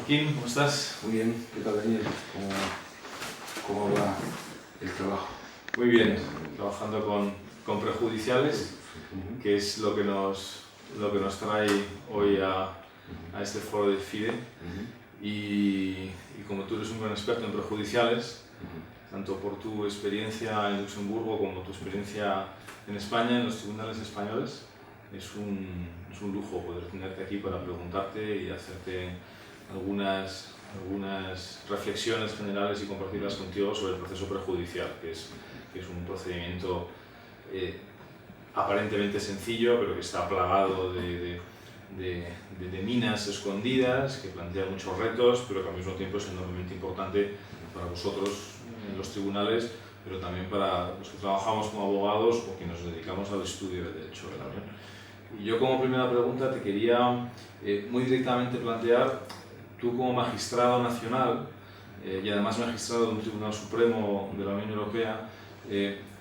Joaquín, ¿cómo estás? Muy bien, ¿qué tal, Daniel? ¿Cómo va el trabajo? Muy bien, trabajando con prejudiciales, que es lo que nos trae hoy a este foro de FIDE. Y como tú eres un gran experto en prejudiciales, tanto por tu experiencia en Luxemburgo como tu experiencia en España, en los tribunales españoles, es un lujo poder tenerte aquí para preguntarte y hacerte algunas reflexiones generales y compartirlas contigo sobre el proceso prejudicial, que es un procedimiento aparentemente sencillo, pero que está plagado de minas escondidas, que plantea muchos retos, pero que al mismo tiempo es enormemente importante para vosotros en los tribunales, pero también para los que trabajamos como abogados o que nos dedicamos al estudio del derecho de la Unión. Y yo, como primera pregunta, te quería muy directamente plantear, tú como magistrado nacional y además magistrado de un Tribunal Supremo de la Unión Europea,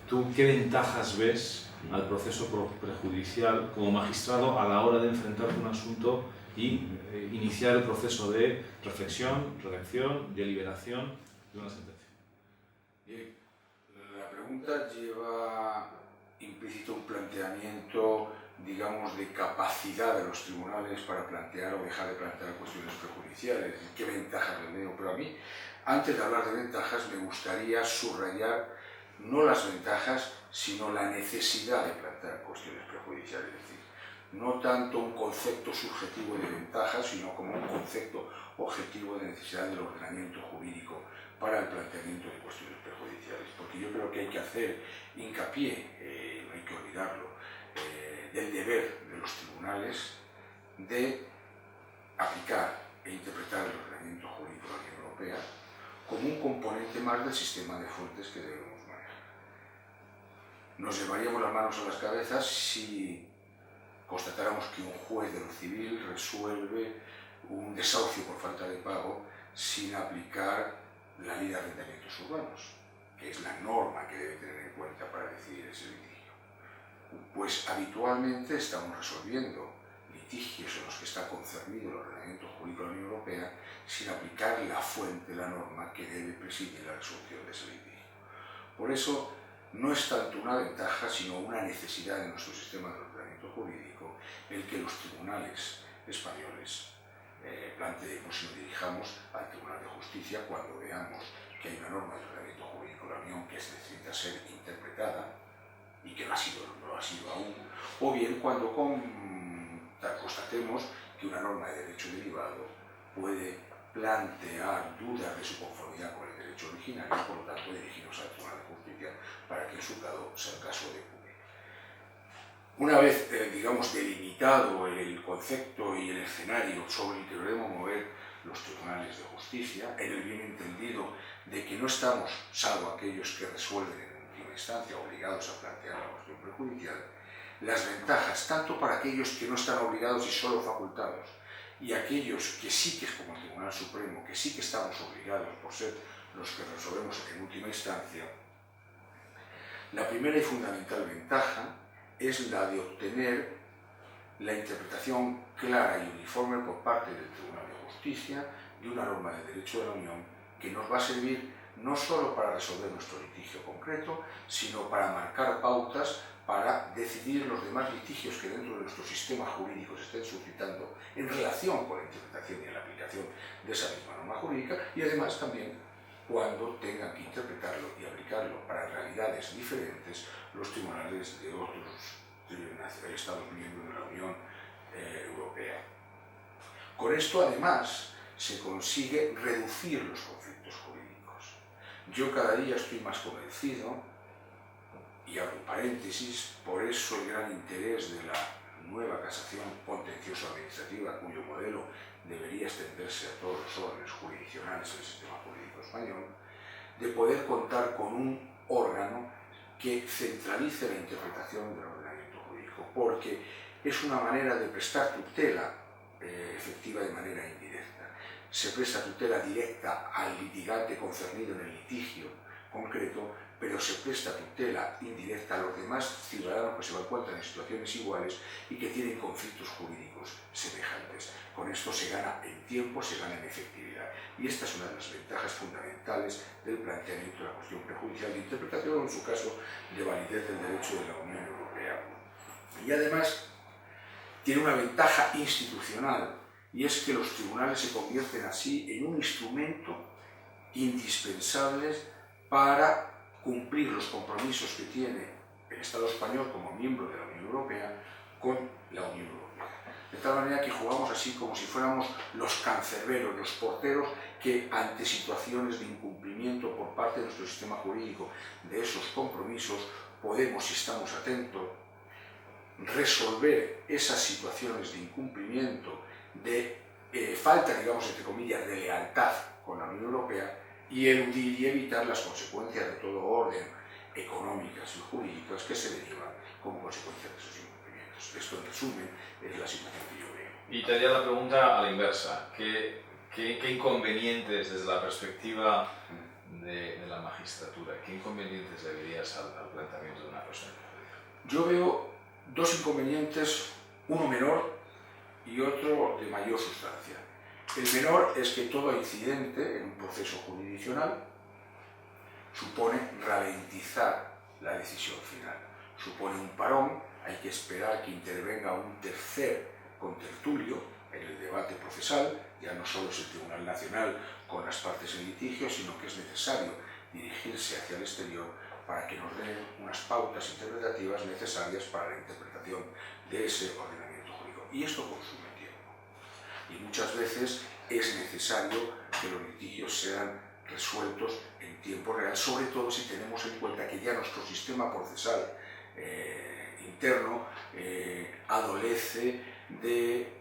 ¿tú qué ventajas ves al proceso prejudicial como magistrado a la hora de enfrentarte a un asunto y iniciar el proceso de reflexión, redacción, deliberación de una sentencia? Bien, la pregunta lleva implícito un planteamiento, digamos, de capacidad de los tribunales para plantear o dejar de plantear cuestiones prejudiciales. ¿Qué ventajas les veo? Pero a mí, antes de hablar de ventajas, me gustaría subrayar no las ventajas, sino la necesidad de plantear cuestiones prejudiciales. Es decir, no tanto un concepto subjetivo de ventajas, sino como un concepto objetivo de necesidad del ordenamiento jurídico para el planteamiento de cuestiones prejudiciales. Porque yo creo que hay que hacer hincapié, no hay que olvidarlo, del deber de los tribunales de aplicar e interpretar el ordenamiento jurídico de la Unión Europea como un componente más del sistema de fuentes que debemos manejar. Nos llevaríamos las manos a las cabezas si constatáramos que un juez de lo civil resuelve un desahucio por falta de pago sin aplicar la ley de arrendamientos urbanos, que es la norma que debe tener en cuenta para decidir ese litigio. Pues habitualmente estamos resolviendo litigios en los que está concernido el ordenamiento jurídico de la Unión Europea sin aplicar la fuente de la norma que debe presidir la resolución de ese litigio. Por eso no es tanto una ventaja, sino una necesidad de nuestro sistema de ordenamiento jurídico el que los tribunales españoles planteemos y nos dirijamos al Tribunal de Justicia cuando veamos que hay una norma de ordenamiento jurídico de la Unión que necesita ser interpretada y que no ha sido aún, o bien cuando constatemos que una norma de derecho derivado puede plantear dudas de su conformidad con el derecho original y por lo tanto dirigirnos al Tribunal de Justicia para que en su caso sea el caso de cubrir. Una vez, digamos, delimitado el concepto y el escenario sobre el que debemos mover los tribunales de justicia, en el bien entendido de que no estamos, salvo aquellos que resuelven en última instancia, obligados a plantear la cuestión prejudicial, las ventajas, tanto para aquellos que no están obligados y solo facultados, y aquellos que sí que es como el Tribunal Supremo, que sí que estamos obligados por ser los que resolvemos en última instancia, la primera y fundamental ventaja es la de obtener la interpretación clara y uniforme por parte del Tribunal de Justicia de una norma de derecho de la Unión que nos va a servir no solo para resolver nuestro litigio concreto, sino para marcar pautas para decidir los demás litigios que dentro de nuestro sistema jurídico se estén suscitando en relación con la interpretación y la aplicación de esa misma norma jurídica, y además también cuando tengan que interpretarlo y aplicarlo para realidades diferentes los tribunales de otros Estados miembros de la Unión Europea. Con esto, además, se consigue reducir los conflictos jurídicos. Yo cada día estoy más convencido, y abro paréntesis, por eso el gran interés de la nueva casación contencioso-administrativa, cuyo modelo debería extenderse a todos los órdenes jurisdiccionales del sistema jurídico español, de poder contar con un órgano que centralice la interpretación del ordenamiento jurídico, porque es una manera de prestar tutela efectiva de manera indirecta. Se presta tutela directa al litigante concernido en el litigio concreto, pero se presta tutela indirecta a los demás ciudadanos que se encuentran en situaciones iguales y que tienen conflictos jurídicos semejantes. Con esto se gana en tiempo, se gana en efectividad. Y esta es una de las ventajas fundamentales del planteamiento de la cuestión prejudicial de interpretación, o en su caso, de validez del derecho de la Unión Europea. Y además, tiene una ventaja institucional, y es que los tribunales se convierten así en un instrumento indispensable para cumplir los compromisos que tiene el Estado español como miembro de la Unión Europea con la Unión Europea. De tal manera que jugamos así como si fuéramos los cancerberos, los porteros, que ante situaciones de incumplimiento por parte de nuestro sistema jurídico de esos compromisos podemos, si estamos atentos, resolver esas situaciones de incumplimiento, de falta, digamos, entre comillas, de lealtad con la Unión Europea, y eludir y evitar las consecuencias de todo orden económicas y jurídicas que se derivan como consecuencia de esos incumplimientos. Esto, en resumen, es la situación que yo veo. Y te haría la pregunta a la inversa. ¿Qué inconvenientes desde la perspectiva de la magistratura, qué inconvenientes le verías al planteamiento de una persona? Yo veo dos inconvenientes, uno menor y otro de mayor sustancia. El menor es que todo incidente en un proceso jurisdiccional supone ralentizar la decisión final, supone un parón, hay que esperar que intervenga un tercer contertulio en el debate procesal, ya no solo es el Tribunal Nacional con las partes en litigio, sino que es necesario dirigirse hacia el exterior para que nos den unas pautas interpretativas necesarias para la interpretación de ese ordenamiento jurídico. Y esto consume tiempo. Y muchas veces es necesario que los litigios sean resueltos en tiempo real, sobre todo si tenemos en cuenta que ya nuestro sistema procesal interno adolece de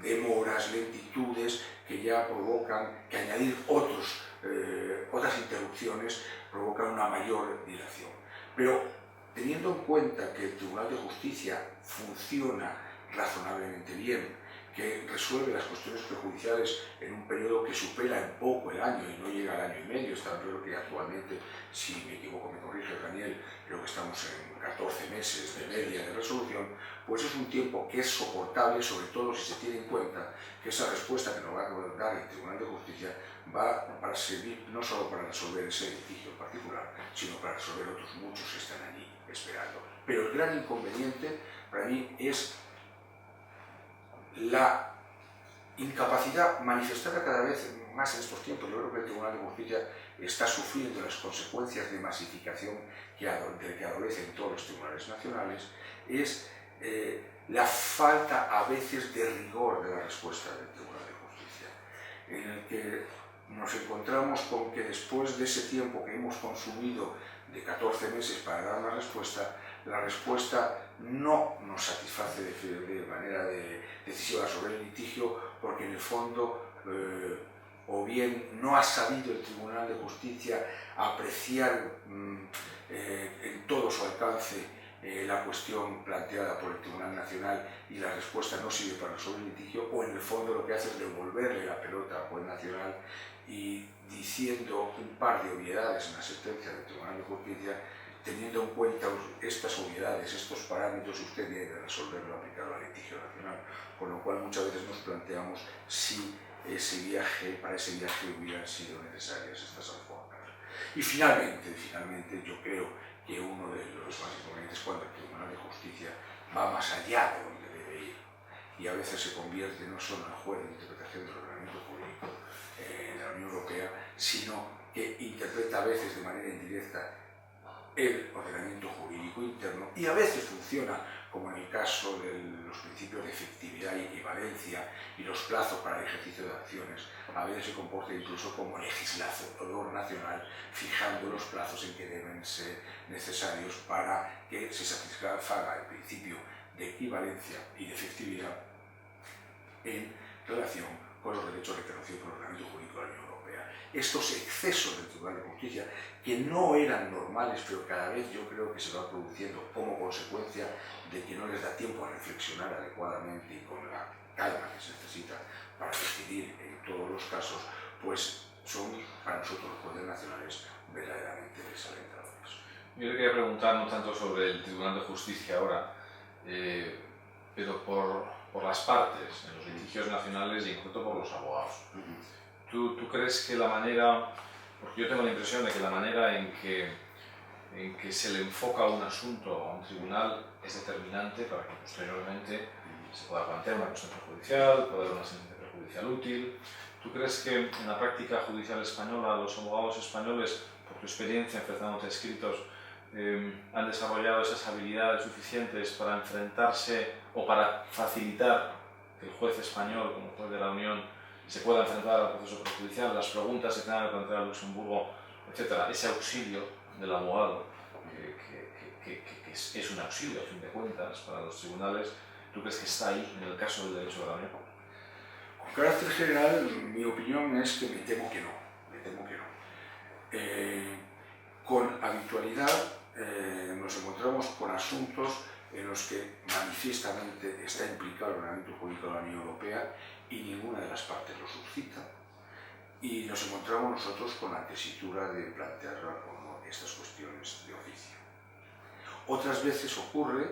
demoras, lentitudes que ya provocan, que añadir otras interrupciones provocan una mayor dilación. Pero teniendo en cuenta que el Tribunal de Justicia funciona razonablemente bien, que resuelve las cuestiones prejudiciales en un periodo que supera en poco el año y no llega al año y medio, yo creo que actualmente, si me equivoco me corrige Daniel, creo que estamos en 14 meses de media de resolución, pues es un tiempo que es soportable, sobre todo si se tiene en cuenta que esa respuesta que nos va a dar el Tribunal de Justicia va para servir no solo para resolver ese litigio en particular, sino para resolver otros muchos que están allí esperando. Pero el gran inconveniente para mí es la incapacidad manifestada cada vez más en estos tiempos. Yo creo que el Tribunal de Justicia está sufriendo las consecuencias de masificación de que adolecen todos los tribunales nacionales, es la falta a veces de rigor de la respuesta del Tribunal de Justicia, en el que nos encontramos con que después de ese tiempo que hemos consumido de 14 meses para dar una respuesta, la respuesta no nos satisface de manera decisiva sobre el litigio, porque en el fondo o bien no ha sabido el Tribunal de Justicia apreciar en todo su alcance la cuestión planteada por el Tribunal Nacional y la respuesta no sirve para resolver el litigio, o en el fondo lo que hace es devolverle la pelota al juez nacional y diciendo un par de obviedades en la sentencia del Tribunal de Justicia, teniendo en cuenta estas obviedades, estos parámetros, usted debe resolverlo, aplicarlo al litigio nacional, con lo cual muchas veces nos planteamos si para ese viaje hubieran sido necesarias estas alforjas. Y finalmente, yo creo que uno de los más inconvenientes es cuando el Tribunal de Justicia va más allá de donde debe ir y a veces se convierte no solo en juez de interpretación del ordenamiento jurídico de la Unión Europea, sino que interpreta a veces de manera indirecta el ordenamiento jurídico interno, y a veces funciona, como en el caso de los principios de efectividad y equivalencia y los plazos para el ejercicio de acciones, a veces se comporta incluso como legislador nacional, fijando los plazos en que deben ser necesarios para que se satisfaga el principio de equivalencia y de efectividad en relación con los derechos reconocidos por el ordenamiento jurídico de la Unión Europea. Estos excesos del Tribunal de Justicia, que no eran normales, pero cada vez yo creo que se va produciendo como consecuencia de que no les da tiempo a reflexionar adecuadamente y con la calma que se necesita para decidir en todos los casos, pues son para nosotros los poderes nacionales verdaderamente desalentados. Yo le quería preguntar no tanto sobre el Tribunal de Justicia ahora, pero por las partes, en los litigios nacionales y en concreto por los abogados. ¿Tú crees que la manera, porque yo tengo la impresión de que la manera en que se le enfoca un asunto a un tribunal es determinante para que posteriormente se pueda plantear una cuestión prejudicial, pueda haber una sentencia prejudicial útil? ¿Tú crees que en la práctica judicial española los abogados españoles, por tu experiencia enfrentándote a escritos, han desarrollado esas habilidades suficientes para enfrentarse o para facilitar que el juez español, como juez de la Unión, se pueda enfrentar al proceso prejudicial, las preguntas que tengan que plantear a Luxemburgo, etcétera? Ese auxilio del abogado, que es un auxilio, a fin de cuentas, para los tribunales, ¿tú crees que está ahí en el caso del derecho de la Unión? Con carácter general, mi opinión es que me temo que no. Con habitualidad nos encontramos con asuntos en los que manifiestamente está implicado el ordenamiento jurídico de la Unión Europea y ninguna de las partes lo suscita, y nos encontramos nosotros con la tesitura de plantear o no estas cuestiones de oficio. Otras veces ocurre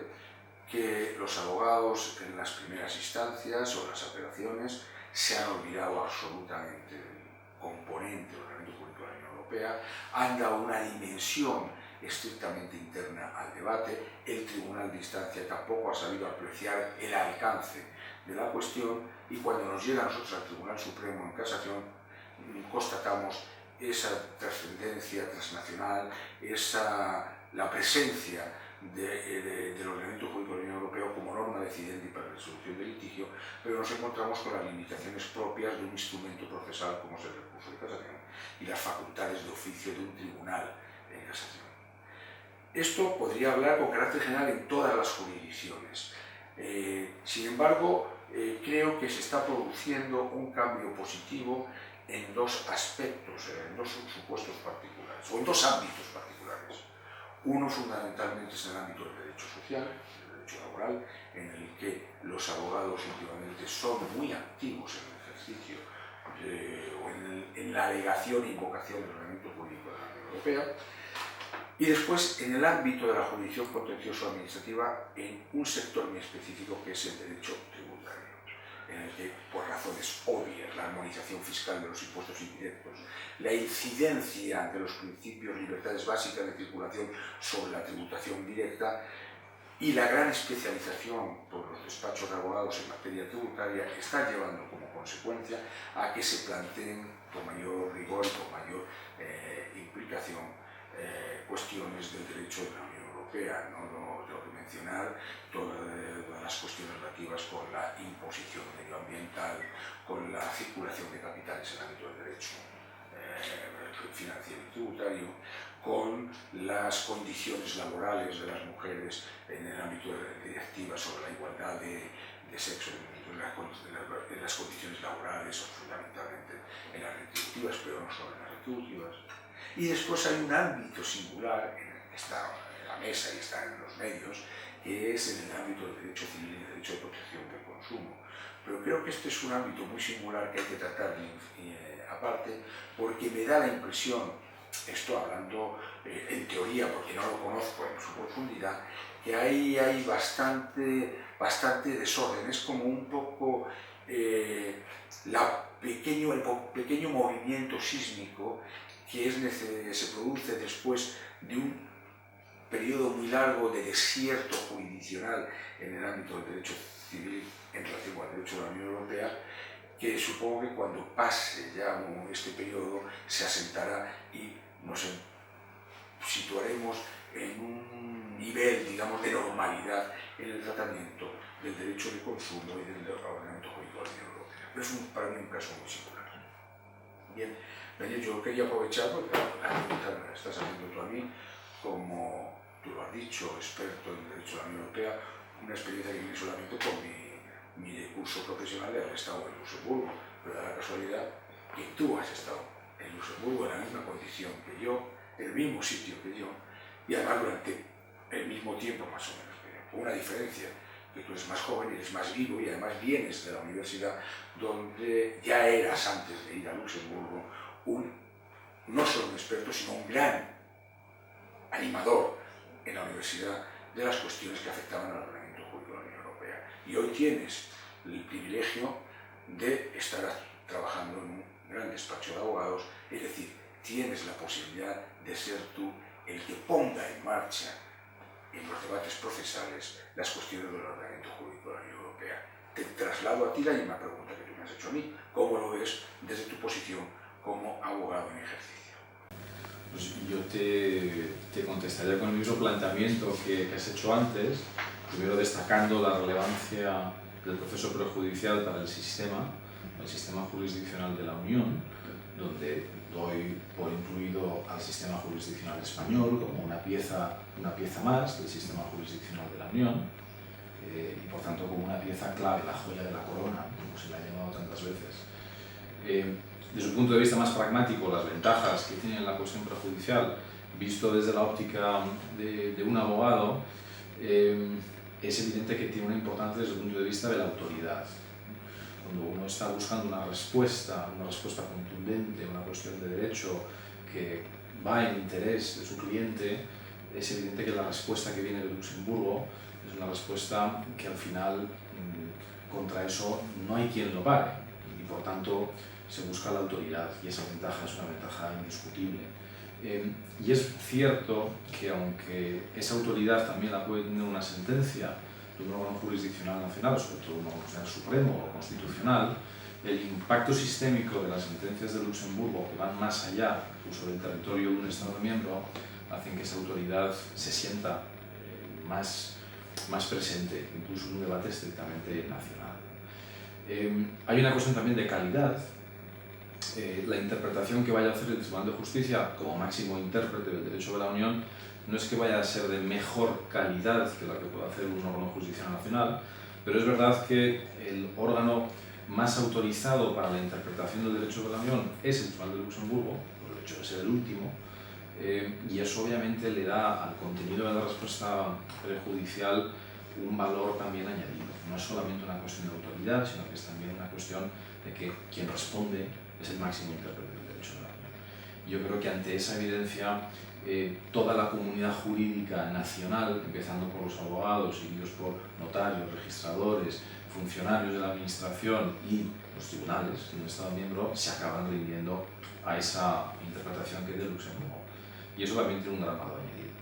que los abogados en las primeras instancias o las apelaciones se han olvidado absolutamente del componente del ordenamiento jurídico de la Unión Europea, han dado una dimensión estrictamente interna al debate. El tribunal de instancia tampoco ha sabido apreciar el alcance de la cuestión, y cuando nos llega a nosotros al Tribunal Supremo en casación constatamos esa trascendencia transnacional, la presencia del ordenamiento jurídico de la Unión Europea como norma decidente para la resolución del litigio, pero nos encontramos con las limitaciones propias de un instrumento procesal como es el recurso de casación y las facultades de oficio de un tribunal en casación. Esto podría hablar con carácter general en todas las jurisdicciones. Sin embargo, creo que se está produciendo un cambio positivo en dos aspectos, en dos supuestos particulares, o en dos ámbitos particulares. Uno fundamentalmente es en el ámbito del derecho social, del derecho laboral, en el que los abogados últimamente son muy activos en el ejercicio o en la alegación e invocación del ordenamiento jurídico de la Unión Europea. Y después, en el ámbito de la jurisdicción contencioso-administrativa, en un sector muy específico que es el derecho tributario, en el que, por razones obvias, la armonización fiscal de los impuestos indirectos, la incidencia ante los principios de libertades básicas de circulación sobre la tributación directa y la gran especialización por los despachos de abogados en materia tributaria están llevando como consecuencia a que se planteen con mayor rigor y con mayor implicación cuestiones del derecho de la Unión Europea. No tengo que mencionar todas las cuestiones relativas con la imposición medioambiental, con la circulación de capitales en el ámbito del derecho financiero y tributario, con las condiciones laborales de las mujeres en el ámbito de directivas sobre la igualdad de sexo, en las condiciones laborales, fundamentalmente en las retributivas, pero no solo en las retributivas. Y después hay un ámbito singular en el que está en la mesa y está en los medios, que es en el ámbito del derecho civil y del derecho de protección del consumo. Pero creo que este es un ámbito muy singular que hay que tratar aparte, porque me da la impresión, estoy hablando en teoría porque no lo conozco en su profundidad, que ahí hay bastante desorden. Es como un poco el pequeño movimiento sísmico que se produce después de un periodo muy largo de desierto jurisdiccional en el ámbito del derecho civil en relación al derecho de la Unión Europea, que supongo que cuando pase ya este periodo se asentará y nos situaremos en un nivel, digamos, de normalidad en el tratamiento del derecho de consumo y del ordenamiento jurídico de la Unión Europea. Pero es para mí un caso muy singular. Bien, Daniel, yo quería aprovechar, porque la pregunta me la estás haciendo tú a mí, como tú lo has dicho, experto en derecho de la Unión Europea, una experiencia que viví solamente con mi curso profesional de haber estado en Luxemburgo, pero da la casualidad que tú has estado en Luxemburgo en la misma condición que yo, en el mismo sitio que yo, y además durante el mismo tiempo más o menos que yo, con una diferencia, que tú eres más joven, eres más vivo y además vienes de la universidad donde ya eras, antes de ir a Luxemburgo, no solo un experto, sino un gran animador diversidad de las cuestiones que afectaban al ordenamiento jurídico de la Unión Europea. Y hoy tienes el privilegio de estar trabajando en un gran despacho de abogados, es decir, tienes la posibilidad de ser tú el que ponga en marcha en los debates procesales las cuestiones del ordenamiento jurídico de la Unión Europea. Te traslado a ti la misma pregunta que tú me has hecho a mí. ¿Cómo lo ves desde tu posición como abogado en ejercicio? Pues yo te contestaría con el mismo planteamiento que has hecho antes, primero destacando la relevancia del proceso prejudicial para el sistema jurisdiccional de la Unión, donde doy por incluido al sistema jurisdiccional español como una pieza más del sistema jurisdiccional de la Unión, y por tanto como una pieza clave, la joya de la corona, como se la ha llamado tantas veces. Desde un punto de vista más pragmático, las ventajas que tiene la cuestión prejudicial, visto desde la óptica de un abogado, es evidente que tiene una importancia desde el punto de vista de la autoridad. Cuando uno está buscando una respuesta contundente, una cuestión de derecho que va en interés de su cliente, es evidente que la respuesta que viene de Luxemburgo es una respuesta que al final contra eso no hay quien lo pare y por tanto se busca la autoridad y esa ventaja es una ventaja indiscutible. Y es cierto que aunque esa autoridad también la puede tener una sentencia de un órgano jurisdiccional nacional, sobre todo un órgano supremo o constitucional, el impacto sistémico de las sentencias de Luxemburgo, que van más allá incluso del territorio de un Estado miembro, hacen que esa autoridad se sienta más presente, incluso en un debate estrictamente nacional. Hay una cuestión también de calidad. La interpretación que vaya a hacer el Tribunal de Justicia como máximo intérprete del derecho de la Unión no es que vaya a ser de mejor calidad que la que puede hacer un órgano jurisdiccional nacional, pero es verdad que el órgano más autorizado para la interpretación del derecho de la Unión es el Tribunal de Luxemburgo, por el hecho de ser el último, y eso obviamente le da al contenido de la respuesta prejudicial un valor también añadido. No es solamente una cuestión de autoridad, sino que es también una cuestión de que quien responde es el máximo intérprete del derecho de la Unión. Yo creo que ante esa evidencia, toda la comunidad jurídica nacional, empezando por los abogados, seguidos por notarios, registradores, funcionarios de la administración y los tribunales de un Estado miembro, se acaban rindiendo a esa interpretación que es de Luxemburgo. Y eso también tiene un gran valor añadido.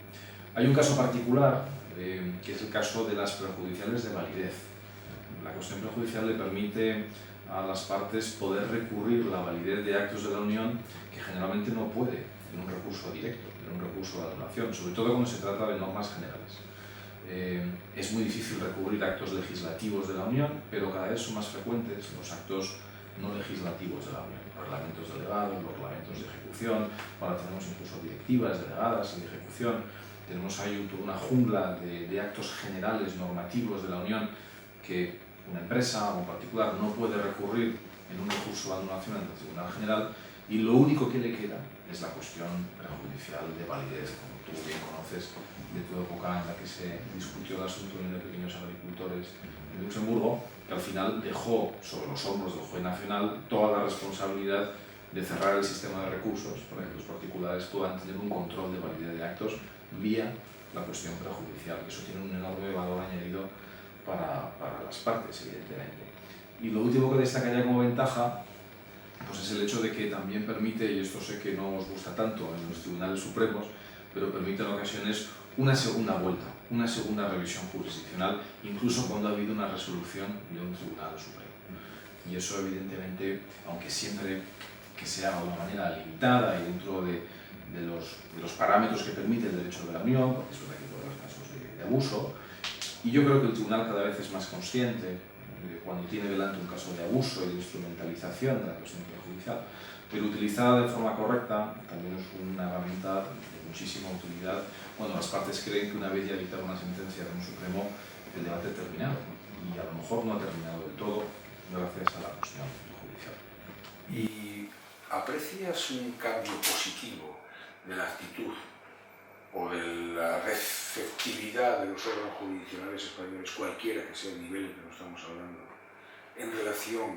Hay un caso particular, que es el caso de las prejudiciales de validez. La cuestión prejudicial le permite a las partes poder recurrir la validez de actos de la Unión que generalmente no puede en un recurso directo, en un recurso de anulación, sobre todo cuando se trata de normas generales. Es muy difícil recurrir actos legislativos de la Unión, pero cada vez son más frecuentes los actos no legislativos de la Unión, los reglamentos delegados, los reglamentos de ejecución, ahora tenemos incluso directivas delegadas y de ejecución, tenemos ahí toda una jungla de actos generales normativos de la Unión que una empresa o un particular no puede recurrir en un recurso de anulación ante el Tribunal General y lo único que le queda es la cuestión prejudicial de validez, como tú bien conoces de tu época en la que se discutió el asunto de pequeños agricultores en Luxemburgo, que al final dejó sobre los hombros del juez nacional toda la responsabilidad de cerrar el sistema de recursos para que los particulares puedan tener un control de validez de actos vía la cuestión prejudicial. Eso tiene un enorme valor añadido para las partes, evidentemente. Y lo último que destacaría como ventaja pues es el hecho de que también permite, y esto sé que no os gusta tanto en los tribunales supremos, pero permite en ocasiones una segunda vuelta, una segunda revisión jurisdiccional, incluso cuando ha habido una resolución de un tribunal supremo. Y eso evidentemente, aunque siempre que se haga de una manera limitada y dentro de los parámetros que permite el derecho de la Unión, porque es verdad que todos los casos de abuso, y yo creo que el tribunal cada vez es más consciente cuando tiene delante un caso de abuso y de instrumentalización de la cuestión prejudicial, pero utilizada de forma correcta también es una herramienta de muchísima utilidad cuando las partes creen que una vez ya dictada una sentencia de un Supremo el debate ha terminado, y a lo mejor no ha terminado del todo gracias a la cuestión judicial. ¿Y aprecias un cambio positivo de la actitud o de la receptividad de los órganos jurisdiccionales españoles, cualquiera que sea el nivel en que nos estamos hablando, en relación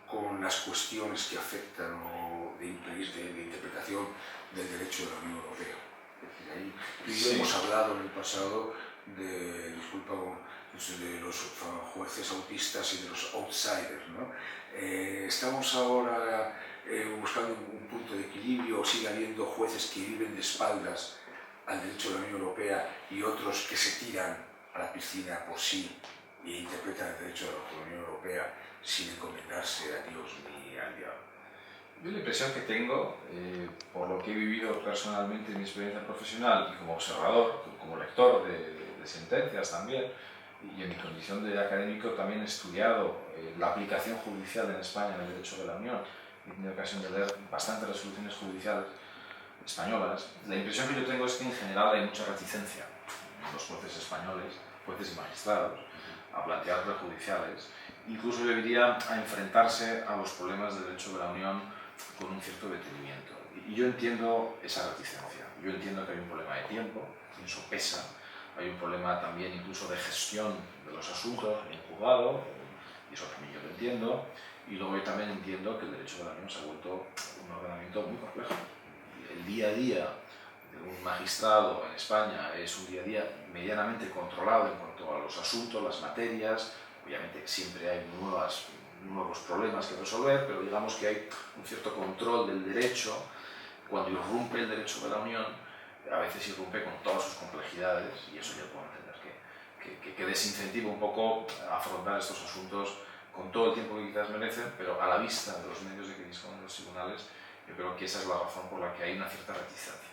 con las cuestiones que afectan o de interpretación del derecho de la Unión Europea? Y hemos hablado en el pasado de, de los jueces autistas y de los outsiders, ¿no? Estamos ahora buscando un punto de equilibrio, o sigue habiendo jueces que viven de espaldas al derecho de la Unión Europea y otros que se tiran a la piscina por sí e interpretan el derecho de la Unión Europea sin encomendarse a Dios ni al diablo. Yo la impresión que tengo, por lo que he vivido personalmente en mi experiencia profesional y como observador, como lector de sentencias también, y en mi condición de académico también he estudiado la aplicación judicial en España en el derecho de la Unión, he tenido ocasión de leer bastantes resoluciones judiciales españolas. La impresión que yo tengo es que en general hay mucha reticencia en los jueces españoles, jueces y magistrados, a plantear prejudiciales, incluso yo diría a enfrentarse a los problemas del derecho de la Unión con un cierto detenimiento. Y yo entiendo esa reticencia, yo entiendo que hay un problema de tiempo, y eso pesa, hay un problema también incluso de gestión de los asuntos en juzgado, y eso también yo lo entiendo, y luego yo también entiendo que el derecho de la Unión se ha vuelto un ordenamiento muy complejo. El día a día de un magistrado en España es un día a día medianamente controlado en cuanto a los asuntos, las materias. Obviamente siempre hay nuevos problemas que resolver, pero digamos que hay un cierto control del derecho. Cuando irrumpe el derecho de la Unión, a veces irrumpe con todas sus complejidades, y eso yo puedo entender que desincentiva un poco afrontar estos asuntos con todo el tiempo que quizás merecen, pero a la vista de los medios de que disponen los tribunales, yo creo que esa es la razón por la que hay una cierta reticencia.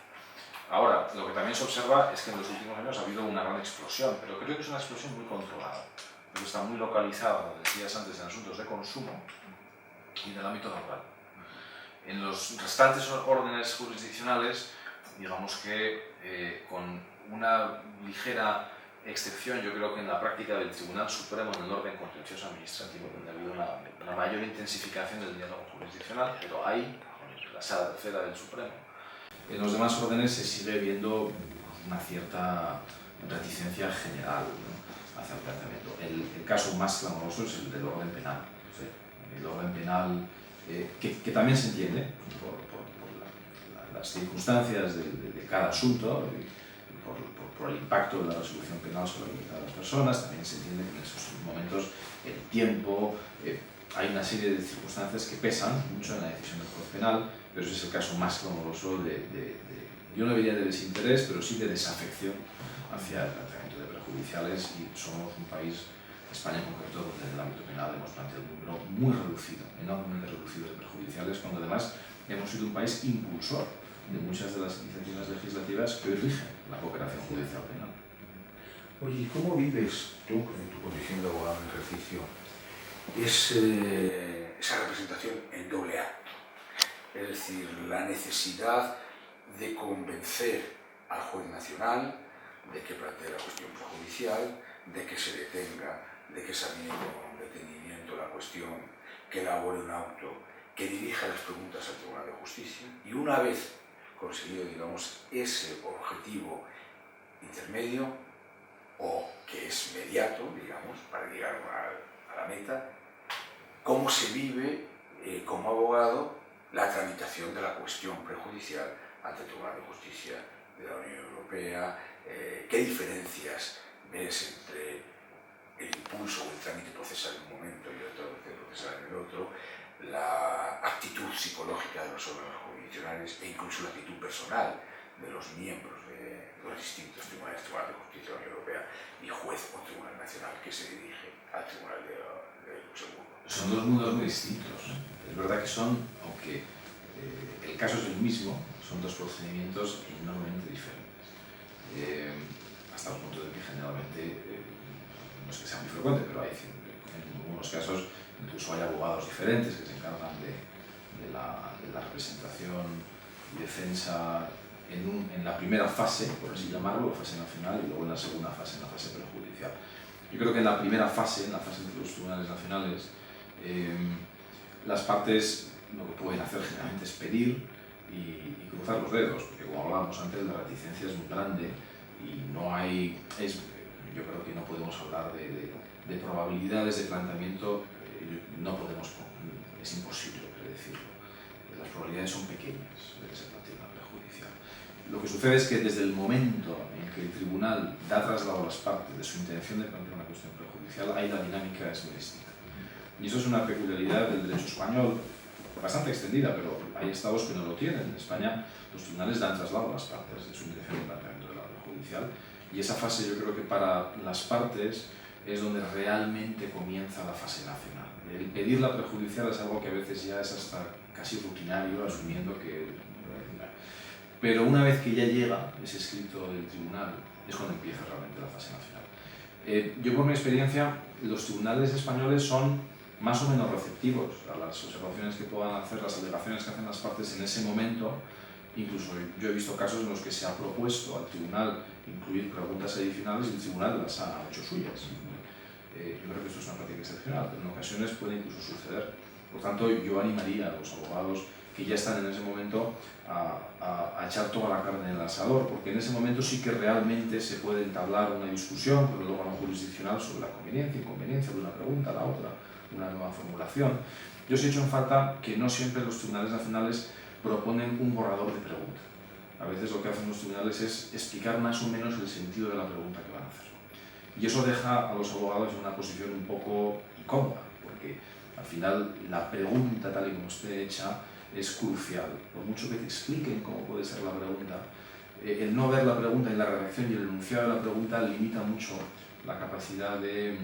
Ahora, lo que también se observa es que en los últimos años ha habido una gran explosión, pero creo que es una explosión muy controlada. Creo que está muy localizada, como decías antes, en asuntos de consumo y del ámbito laboral. En los restantes órdenes jurisdiccionales, digamos que con una ligera excepción, yo creo que en la práctica del Tribunal Supremo en el orden contencioso administrativo, donde ha habido una mayor intensificación del diálogo jurisdiccional, pero hay la Sala Tercera del Supremo. En los demás órdenes se sigue viendo una cierta reticencia general, ¿no?, hacia el planteamiento. El caso más clamoroso es el del orden penal. ¿Sí? El orden penal, que también se entiende por las circunstancias de cada asunto, por el impacto de la resolución penal sobre la vida de las personas. También se entiende que en esos momentos el tiempo, hay una serie de circunstancias que pesan mucho en la decisión del juez penal, pero ese es el caso más clamoroso yo no diría de desinterés, pero sí de desafección hacia el planteamiento de prejudiciales, y somos un país, España en concreto, donde en el ámbito penal hemos planteado un número muy reducido, enormemente reducido de prejudiciales, cuando además hemos sido un país impulsor de muchas de las iniciativas legislativas que hoy rigen la cooperación judicial penal. Oye, ¿y cómo vives tú, en tu condición de abogado en ejercicio, esa representación en doble acto? Es decir, la necesidad de convencer al juez nacional de que plantee la cuestión prejudicial, de que se detenga, de que examine con detenimiento la cuestión, que elabore un auto, que dirija las preguntas al Tribunal de Justicia, y una vez conseguido, digamos, ese objetivo intermedio, o que es mediato, digamos, para llegar a la meta, cómo se vive como abogado la tramitación de la cuestión prejudicial ante el Tribunal de Justicia de la Unión Europea, qué diferencias ves entre el impulso o el trámite procesal en un momento y el trámite procesal en el otro, la actitud psicológica de los órganos jurisdiccionales e incluso la actitud personal de los miembros de los distintos tribunales, Tribunal de Justicia de la Unión Europea y juez o Tribunal Nacional que se dirige al Tribunal de Luxemburgo. Son dos mundos muy distintos. Es verdad que son, aunque el caso es el mismo, son dos procedimientos enormemente diferentes. Hasta el punto de que generalmente, no es que sea muy frecuente, pero hay en algunos casos incluso hay abogados diferentes que se encargan de la representación y defensa en la primera fase, por así llamarlo, la fase nacional, y luego en la segunda fase, en la fase prejudicial. Yo creo que en la primera fase, en la fase de los tribunales nacionales, las partes lo que pueden hacer generalmente es pedir y cruzar los dedos, porque como hablábamos antes, la reticencia es muy grande y no hay, yo creo que no podemos hablar de probabilidades de planteamiento, no podemos, es imposible predecirlo. Las probabilidades son pequeñas de que se plantee una prejudicial. Lo que sucede es que desde el momento en que el tribunal da traslado a las partes de su intención de plantear una cuestión prejudicial, ahí la dinámica es muy distinta. Y eso es una peculiaridad del derecho español, bastante extendida, pero hay estados que no lo tienen. En España los tribunales dan traslado a las partes de su intención de planteamiento de la prejudicial, y esa fase yo creo que para las partes es donde realmente comienza la fase nacional. El pedir la prejudicial es algo que a veces ya es hasta casi rutinario, asumiendo que... Pero una vez que ya llega ese escrito del tribunal, es cuando empieza realmente la fase nacional. Yo por mi experiencia, los tribunales españoles son más o menos receptivos a las observaciones que puedan hacer, las alegaciones que hacen las partes en ese momento. Incluso yo he visto casos en los que se ha propuesto al tribunal incluir preguntas adicionales y el tribunal las ha hecho suyas. Yo creo que esto es una práctica excepcional, pero en ocasiones puede incluso suceder. Por tanto, yo animaría a los abogados que ya están en ese momento a echar toda la carne en el asador, porque en ese momento sí que realmente se puede entablar una discusión, pero luego no jurisdiccional, sobre la conveniencia e inconveniencia de una pregunta a la otra, una nueva formulación. Yo sí he hecho en falta que no siempre los tribunales nacionales proponen un borrador de pregunta. A veces lo que hacen los tribunales es explicar más o menos el sentido de la pregunta que van a hacer. Y eso deja a los abogados en una posición un poco incómoda, porque al final la pregunta tal y como esté hecha es crucial. Por mucho que te expliquen cómo puede ser la pregunta, el no ver la pregunta en la redacción y el enunciado de la pregunta limita mucho la capacidad de,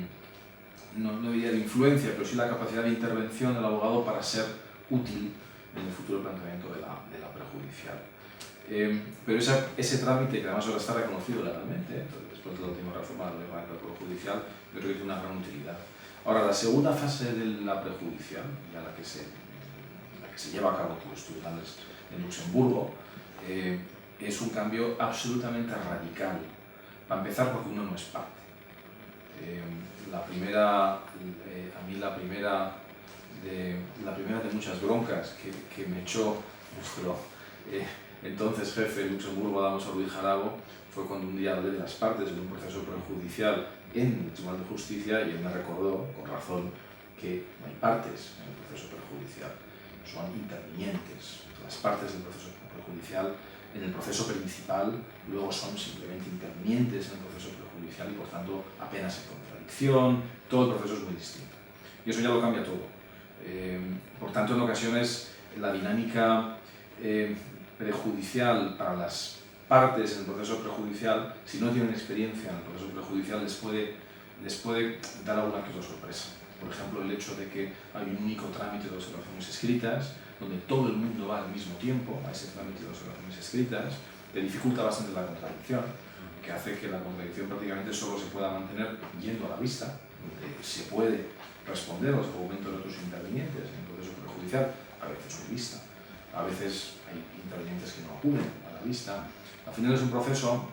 no diría de influencia, pero sí la capacidad de intervención del abogado para ser útil en el futuro planteamiento de la prejudicial. Pero ese trámite, que además ahora está reconocido legalmente, después de la última reforma de la ley prejudicial, yo creo que tiene una gran utilidad. Ahora, la segunda fase de la prejudicial, ya la que se lleva a cabo por los tribunales de Luxemburgo, es un cambio absolutamente radical. Para empezar, porque uno no es parte. A mí la primera de muchas broncas que me echó nuestro entonces jefe de Luxemburgo, Adamo Ruiz Jarabo, fue cuando un día hablé de las partes de un proceso prejudicial en el Tribunal de Justicia, y él me recordó, con razón, que no hay partes en el proceso prejudicial, son intervinientes. Las partes del proceso prejudicial en el proceso principal luego son simplemente intervinientes en el proceso prejudicial y por tanto apenas en contradicción, todo el proceso es muy distinto. Y eso ya lo cambia todo. Por tanto, en ocasiones la dinámica prejudicial para las partes en el proceso prejudicial, si no tienen experiencia en el proceso prejudicial, les puede dar alguna que otra sorpresa. Por ejemplo, el hecho de que hay un único trámite de observaciones escritas, donde todo el mundo va al mismo tiempo a ese trámite de observaciones escritas, que dificulta bastante la contradicción, que hace que la contradicción prácticamente solo se pueda mantener yendo a la vista, donde se puede responder los argumentos de otros intervinientes en el proceso prejudicial, a veces con vista, a veces hay intervinientes que no acuden a la vista. Al final es un proceso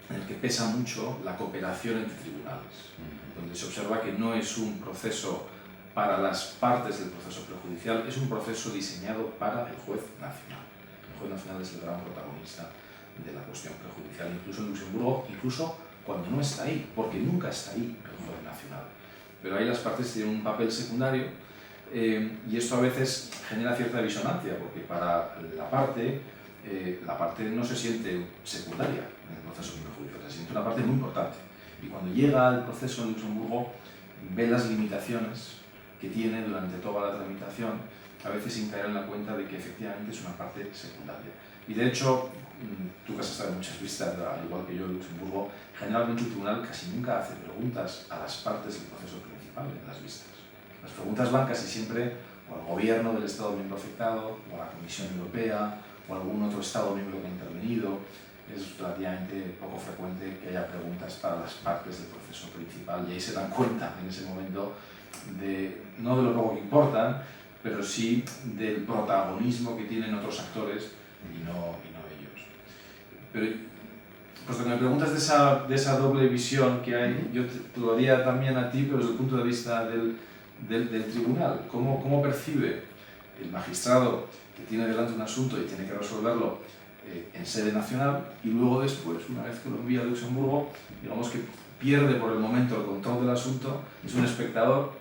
en el que pesa mucho la cooperación entre tribunales, donde se observa que no es un proceso para las partes del proceso prejudicial, es un proceso diseñado para el juez nacional. El juez nacional es el gran protagonista de la cuestión prejudicial, incluso en Luxemburgo, incluso cuando no está ahí, porque nunca está ahí el juez nacional. Pero ahí las partes tienen un papel secundario, y esto a veces genera cierta disonancia, porque para la parte no se siente secundaria en el proceso prejudicial, se siente una parte muy importante. Y cuando llega al proceso en Luxemburgo, ve las limitaciones que tiene durante toda la tramitación, a veces sin caer en la cuenta de que efectivamente es una parte secundaria. Y de hecho, tú que has estado en muchas vistas, al igual que yo en Luxemburgo, generalmente el tribunal casi nunca hace preguntas a las partes del proceso principal en las vistas. Las preguntas van casi siempre o al gobierno del Estado miembro afectado, o a la Comisión Europea, o a algún otro Estado miembro que ha intervenido. Es relativamente poco frecuente que haya preguntas para las partes del proceso principal, y ahí se dan cuenta en ese momento no de lo poco que importan, pero sí del protagonismo que tienen otros actores y no ellos. Pero, puesto que me preguntas de esa doble visión que hay, yo te lo haría también a ti, pero desde el punto de vista del tribunal. ¿Cómo percibe el magistrado que tiene delante un asunto y tiene que resolverlo en sede nacional, y luego después, una vez que lo envía a Luxemburgo, digamos que pierde por el momento el control del asunto, es un espectador,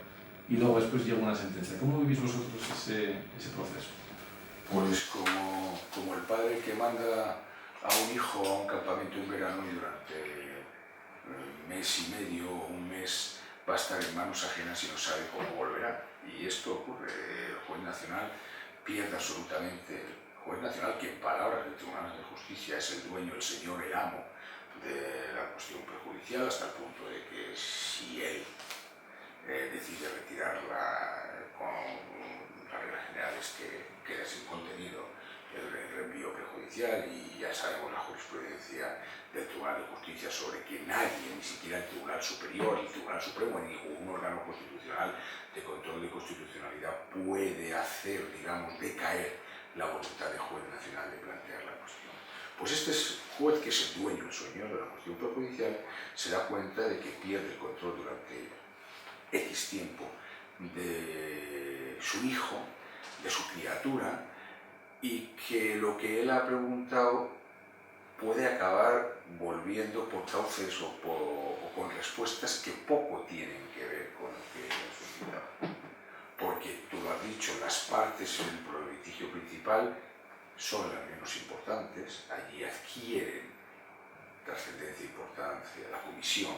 y luego después llega una sentencia? ¿Cómo vivís vosotros ese proceso? Pues como el padre que manda a un hijo a un campamento en verano y durante mes y medio o un mes va a estar en manos ajenas y no sabe cómo volverá. Y esto ocurre. El juez nacional pierde absolutamente. El juez nacional, que en palabras del Tribunal de Justicia es el dueño, el señor, el amo de la cuestión prejudicial, hasta el punto de que si él decide retirarla, con la regla general es que queda sin contenido el reenvío prejudicial, y ya sabemos la jurisprudencia del Tribunal de Justicia sobre que nadie, ni siquiera el Tribunal Superior, el Tribunal Supremo, ni ningún órgano constitucional de control de constitucionalidad puede hacer, digamos, decaer la voluntad del juez nacional de plantear la cuestión. Pues este juez, que es el dueño, el señor de la cuestión prejudicial, se da cuenta de que pierde el control durante X tiempo de su hijo, de su criatura, y que lo que él ha preguntado puede acabar volviendo por cauces o con respuestas que poco tienen que ver con lo que él ha solicitado. Porque, tú lo has dicho, las partes en el litigio principal son las menos importantes, allí adquieren trascendencia e importancia la Comisión,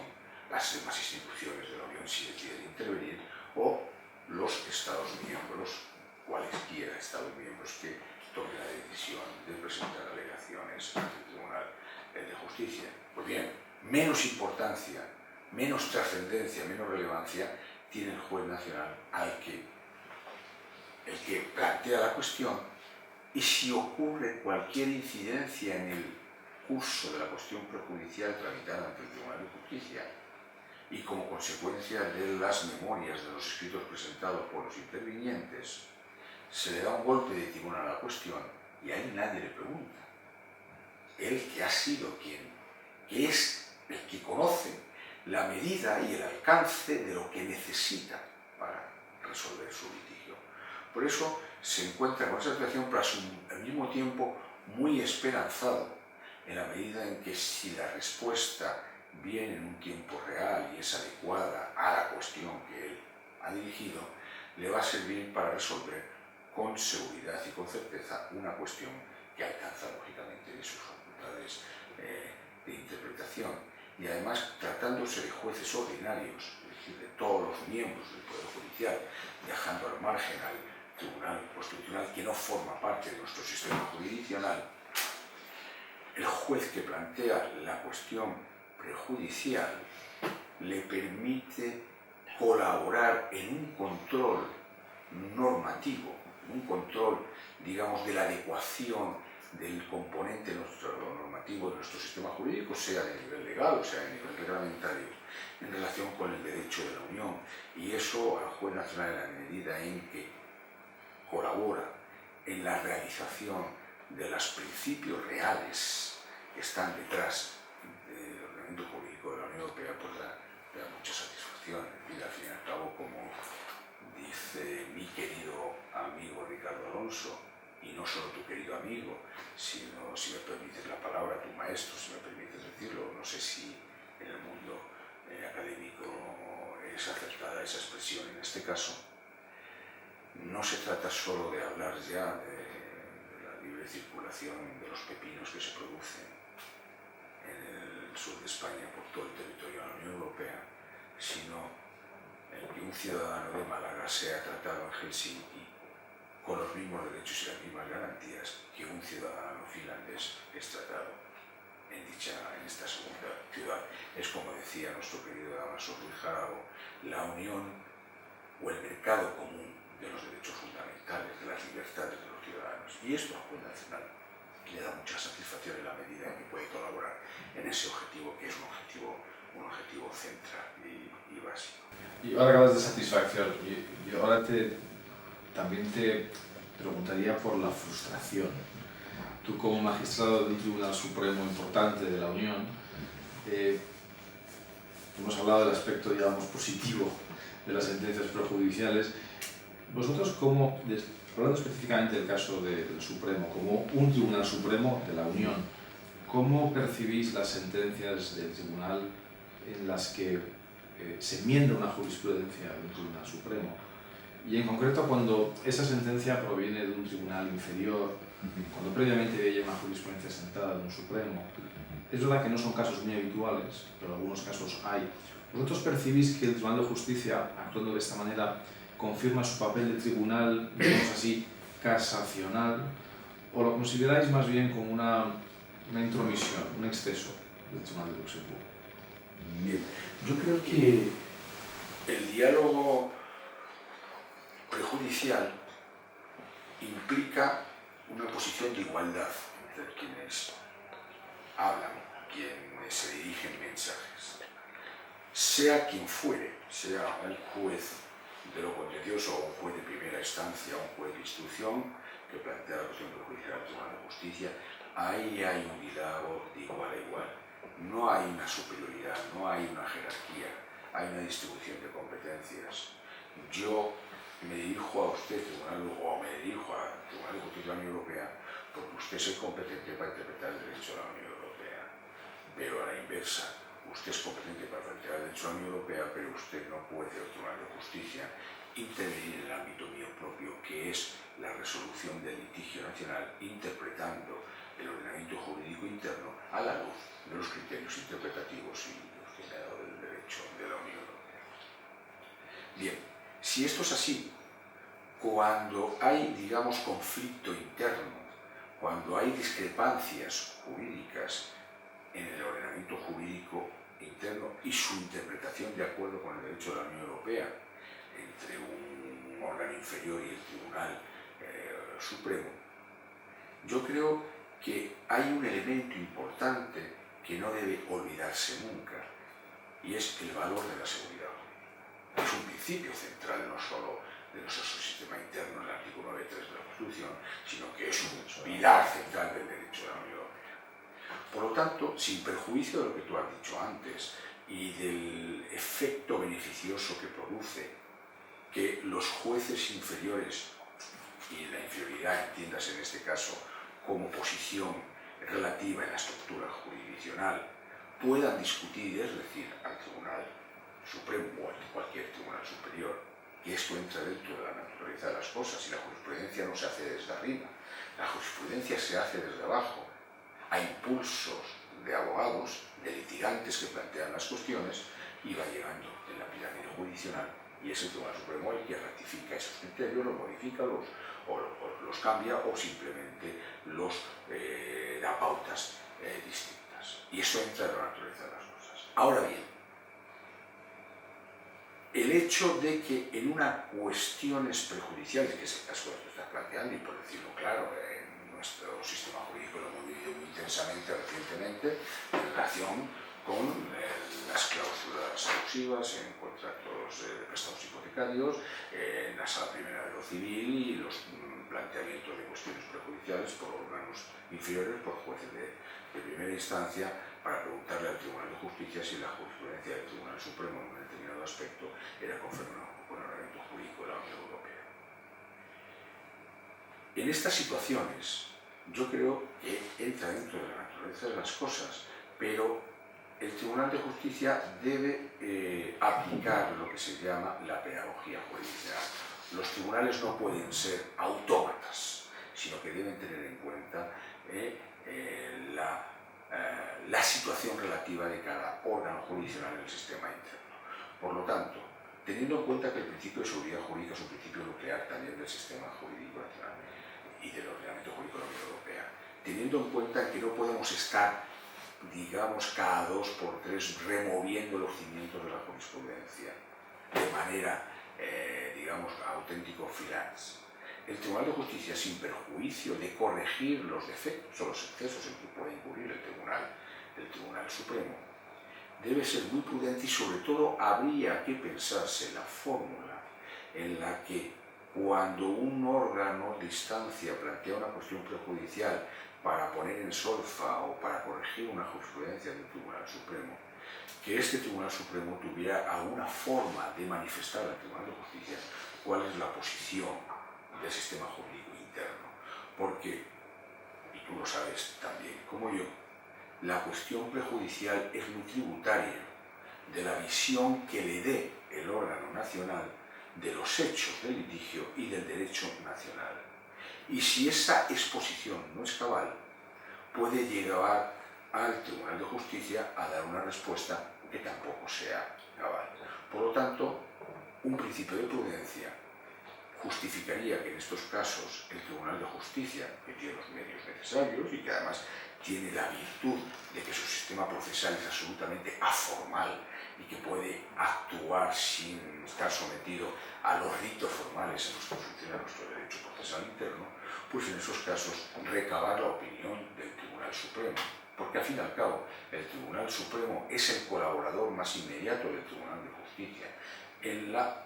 las demás instituciones de la Unión si deciden intervenir, o los Estados miembros, cualesquiera Estados miembros que tomen la decisión de presentar alegaciones ante el Tribunal de Justicia. Pues bien, menos importancia, menos trascendencia, menos relevancia tiene el juez nacional el que plantea la cuestión, y si ocurre cualquier incidencia en el curso de la cuestión prejudicial tramitada ante el Tribunal de Justicia, y como consecuencia de las memorias de los escritos presentados por los intervinientes, se le da un golpe de timón a la cuestión, y a él nadie le pregunta. Él, que ha sido que es el que conoce la medida y el alcance de lo que necesita para resolver su litigio. Por eso se encuentra con esa situación, pero al mismo tiempo muy esperanzado, en la medida en que, si la respuesta viene en un tiempo real y es adecuada a la cuestión que él ha dirigido, le va a servir para resolver con seguridad y con certeza una cuestión que alcanza lógicamente de sus facultades de interpretación. Y además, tratándose de jueces ordinarios, es decir, de todos los miembros del Poder Judicial, dejando al margen al Tribunal Constitucional, que no forma parte de nuestro sistema jurisdiccional, el juez que plantea la cuestión prejudicial le permite colaborar en un control normativo, un control, digamos, de la adecuación del componente normativo de nuestro sistema jurídico, sea de nivel legal o sea de nivel reglamentario, en relación con el derecho de la Unión. Y eso al juez nacional, en la medida en que colabora en la realización de los principios reales que están detrás del ordenamiento jurídico de la Unión Europea, pues da mucha satisfacción. Y al fin y al cabo, como dice mi querido amigo Ricardo Alonso, y no solo tu querido amigo, sino, si me permites la palabra, tu maestro, si me permites decirlo, no sé si en el mundo académico es acertada esa expresión en este caso, no se trata solo de hablar ya de la libre circulación de los pepinos que se producen en el sur de España por todo el territorio de la Unión Europea, sino el que un ciudadano de Málaga sea tratado en Helsinki con los mismos derechos y las mismas garantías que un ciudadano finlandés es tratado en esta segunda ciudad. Es, como decía nuestro querido Damaso Ruiz Jarabo, la unión o el mercado común de los derechos fundamentales, de las libertades de los ciudadanos. Y esto al juez nacional le da mucha satisfacción en la medida en que puede colaborar en ese objetivo, que es un objetivo central y básico. Y ahora hablas de satisfacción, y ahora también te preguntaría por la frustración. Tú, como magistrado de un Tribunal Supremo importante de la Unión, hemos hablado del aspecto, digamos, positivo de las sentencias prejudiciales. Vosotros, hablando específicamente del caso del Supremo, como un Tribunal Supremo de la Unión, ¿cómo percibís las sentencias del Tribunal en las que se enmienda una jurisprudencia de un Tribunal Supremo? Y en concreto, cuando esa sentencia proviene de un tribunal inferior cuando previamente haya una jurisprudencia sentada de un Supremo. Es verdad que no son casos muy habituales, pero algunos casos hay. ¿Vosotros percibís que el Tribunal de Justicia, actuando de esta manera, confirma su papel de tribunal, digamos así, casacional, o lo consideráis más bien como una intromisión, un exceso del Tribunal de Luxemburgo? Bien, yo creo que el diálogo prejudicial implica una posición de igualdad entre quienes hablan, quienes se dirigen mensajes. Sea quien fuere, sea un juez de lo contencioso o un juez de primera instancia, un juez de instrucción que plantea la cuestión prejudicial al Tribunal de Justicia, ahí hay un diálogo de igual a igual. No hay una superioridad, no hay una jerarquía, hay una distribución de competencias. Yo me dirijo a usted, Tribunal, o me dirijo al Tribunal de Justicia de la Unión Europea porque usted es el competente para interpretar el derecho de la Unión Europea. Pero a la inversa, usted es competente para plantear el derecho de la Unión Europea, pero usted no puede, el Tribunal de Justicia, intervenir en el ámbito mío propio, que es la resolución del litigio nacional, interpretando el ordenamiento jurídico interno a la luz de los criterios interpretativos y los que me ha dado el derecho de la Unión Europea. Bien, si esto es así, cuando hay, digamos, conflicto interno, cuando hay discrepancias jurídicas en el ordenamiento jurídico interno y su interpretación de acuerdo con el derecho de la Unión Europea, entre un órgano inferior y el Tribunal Supremo, yo creo que hay un elemento importante que no debe olvidarse nunca, y es el valor de la seguridad jurídica. Es un principio central no solo de nuestro sistema interno en el artículo 9.3 de la Constitución, sino que es un pilar central del derecho de la Unión Europea. Por lo tanto, sin perjuicio de lo que tú has dicho antes y del efecto beneficioso que produce que los jueces inferiores, y la inferioridad entiendas en este caso como posición relativa en la estructura jurisdiccional, puedan discutir, es decir, al Tribunal Supremo o a cualquier tribunal superior, que esto entra dentro de la naturaleza de las cosas, y la jurisprudencia no se hace desde arriba, la jurisprudencia se hace desde abajo, a impulsos de abogados, de litigantes que plantean las cuestiones, y va llegando en la pirámide jurisdiccional, y es el Tribunal Supremo el que ratifica esos criterios, los modifica, los cambia o simplemente los da pautas distintas. Y eso entra en la naturaleza de las cosas. Ahora bien, el hecho de que en unas cuestiones prejudiciales, que es el caso que estás planteando, y por decirlo claro, en nuestro sistema jurídico lo hemos vivido muy intensamente recientemente, en relación con las cláusulas abusivas en contratos de préstamos hipotecarios, en la sala primera de lo civil y los planteamientos de cuestiones prejudiciales por órganos inferiores, por jueces de primera instancia, para preguntarle al Tribunal de Justicia si la jurisprudencia del Tribunal Supremo en un determinado aspecto era conforme con el ordenamiento jurídico de la Unión Europea. En estas situaciones, yo creo que entra dentro de la naturaleza de las cosas, pero el Tribunal de Justicia debe aplicar lo que se llama la pedagogía jurídica. Los tribunales no pueden ser autómatas, sino que deben tener en cuenta la situación relativa de cada órgano jurisdiccional en el sistema interno. Por lo tanto, teniendo en cuenta que el principio de seguridad jurídica es un principio nuclear también del sistema jurídico nacional y del ordenamiento jurídico de la Unión Europea, teniendo en cuenta que no podemos estar, digamos, cada 2 por 3 removiendo los cimientos de la jurisprudencia de manera, digamos, auténtico freelance. El Tribunal de Justicia, sin perjuicio de corregir los defectos o los excesos en que puede incurrir el Tribunal Supremo, debe ser muy prudente y sobre todo habría que pensarse la fórmula en la que cuando un órgano de instancia plantea una cuestión prejudicial para poner en solfa o para corregir una jurisprudencia del Tribunal Supremo, que este Tribunal Supremo tuviera alguna forma de manifestar al Tribunal de Justicia cuál es la posición del sistema jurídico interno. Porque, y tú lo sabes también como yo, la cuestión prejudicial es muy tributaria de la visión que le dé el órgano nacional de los hechos del litigio y del derecho nacional. Y si esa exposición no es cabal, puede llevar al Tribunal de Justicia a dar una respuesta que tampoco sea cabal. Por lo tanto, un principio de prudencia justificaría que en estos casos el Tribunal de Justicia, que tiene los medios necesarios y que además tiene la virtud de que su sistema procesal es absolutamente aformal y que puede actuar sin estar sometido a los ritos formales en los que funciona nuestro derecho procesal interno, pues en esos casos recabar la opinión del Tribunal Supremo. Porque al fin y al cabo el Tribunal Supremo es el colaborador más inmediato del Tribunal de Justicia en la